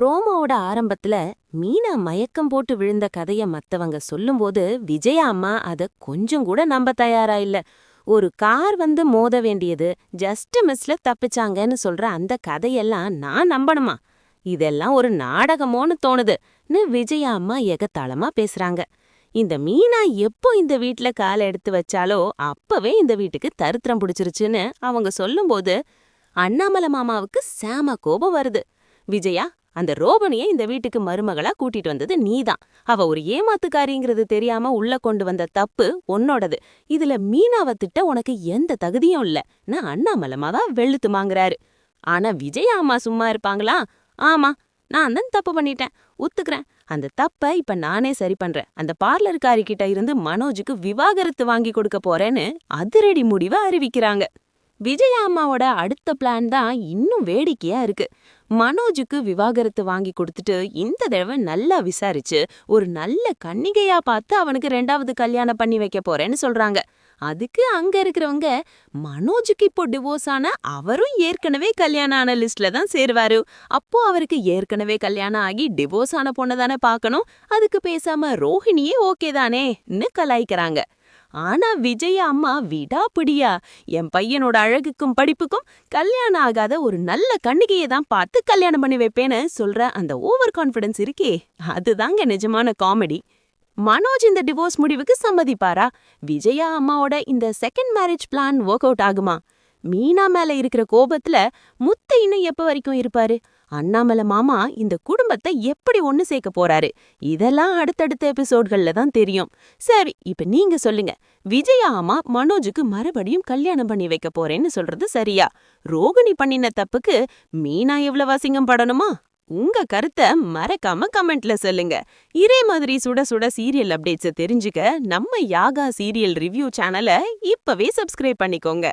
ப்ரோமோவோட ஆரம்பத்துல மீனா மயக்கம் போட்டு விழுந்த கதைய மத்தவங்க சொல்லும்போது விஜயா அம்மா அத கொஞ்சம் கூட நம்ப தயாரா இல்ல. ஒரு கார் வந்து மோத வேண்டியது ஜஸ்ட் மிஸ்ல தப்பிச்சாங்கன்னு சொல்ற அந்த கதையெல்லாம் நான் நம்பணுமா? இதெல்லாம் ஒரு நாடகமோன்னு தோணுதுன்னு விஜயா அம்மா எகத்தாளமா பேசுறாங்க. இந்த மீனா எப்போ இந்த வீட்ல காலை எடுத்து வச்சாலோ அப்பவே இந்த வீட்டுக்கு தரித்திரம் பிடிச்சிருச்சுன்னு அவங்க சொல்லும்போது அண்ணாமலை மாமாவுக்கு செம கோபம் வருது. விஜயா, அந்த ரோபணியை இந்த வீட்டுக்கு மருமகளா கூட்டிட்டு வந்தது நீதான். அவ ஒரு ஏமாத்துக்காரிங்கிறது தெரியாம உள்ள கொண்டு வந்த தப்பு உன்னோடது. இதுல மீனாவ திட்ட உனக்கு எந்த தகுதியும் இல்லன்னு அண்ணாமலை மாமா வெளுத்து மாங்குறாரு. ஆனா விஜயா அம்மா சும்மா இருப்பாங்களா? ஆமா, நான் தான் தப்பு பண்ணிட்டேன், ஒத்துக்கிறேன். அந்த தப்ப இப்ப நானே சரி பண்றேன். அந்த பார்லர்காரி கிட்ட இருந்து மனோஜுக்கு விவாகரத்து வாங்கி கொடுக்க போறேன்னு அதிரடி முடிவை அறிவிக்கிறாங்க. விஜயா அம்மாவோட அடுத்த பிளான் தான் இன்னும் வேடிக்கையா இருக்கு. மனோஜுக்கு விவாகரத்து வாங்கி கொடுத்துட்டு இந்த தடவை நல்லா விசாரிச்சு ஒரு நல்ல கன்னிகையா பார்த்து அவனுக்கு 2வது கல்யாணம் பண்ணி வைக்க போறேன்னு சொல்றாங்க. அதுக்கு அங்க இருக்கிறவங்க மனோஜுக்கு இப்போ டிவோர்ஸ் ஆன அவரும் ஏற்கனவே கல்யாணம் ஆன லிஸ்ட்ல தான் சேருவாரு. அப்போ அவருக்கு ஏற்கனவே கல்யாணம் ஆகி டிவோர்ஸ் ஆன பொண்ணை தானே பார்க்கணும். அதுக்கு பேசாம ரோஹிணியே ஓகே தானேன்னு கலாய்க்கிறாங்க. ஆனா விஜயா அம்மா விடாப்பிடியா என் பையனோட அழகுக்கும் படிப்புக்கும் கல்யாணம் ஆகாத ஒரு நல்ல கன்னிகையை தான் பார்த்து கல்யாணம் பண்ணி வைப்பேன்னு சொல்ற அந்த ஓவர் கான்ஃபிடன்ஸ் இருக்கே, அதுதாங்க நிஜமான காமெடி. மனோஜ் இந்த டிவோர்ஸ் முடிவுக்கு சம்மதிப்பாரா? விஜயா அம்மாவோட இந்த second marriage plan work out ஆகுமா? மீனா மேல இருக்கிற கோபத்துல முத்து இன்னும் எப்ப வரைக்கும் இருப்பாரு? அண்ணாமலை மாமா இந்த குடும்பத்தை எப்படி ஒண்ணு சேர்க்க போறாரு? இதெல்லாம் அடுத்தடுத்த எபிசோட்கள்ல தான் தெரியும். சரி, இப்ப நீங்க சொல்லுங்க. விஜயா அம்மா மனோஜுக்கு மறுபடியும் கல்யாணம் பண்ணி வைக்க போறேன்னு சொல்றது சரியா? ரோகிணி பண்ணின தப்புக்கு மீனா எவ்வளவு அசிங்கம் படணுமா? உங்க கருத்தை மறக்காம கமெண்ட்ல சொல்லுங்க. இதே மாதிரி சுட சுட சீரியல் அப்டேட்ஸை தெரிஞ்சுக்க நம்ம யாகா சீரியல் ரிவ்யூ சேனலை இப்பவே சப்ஸ்கிரைப் பண்ணிக்கோங்க.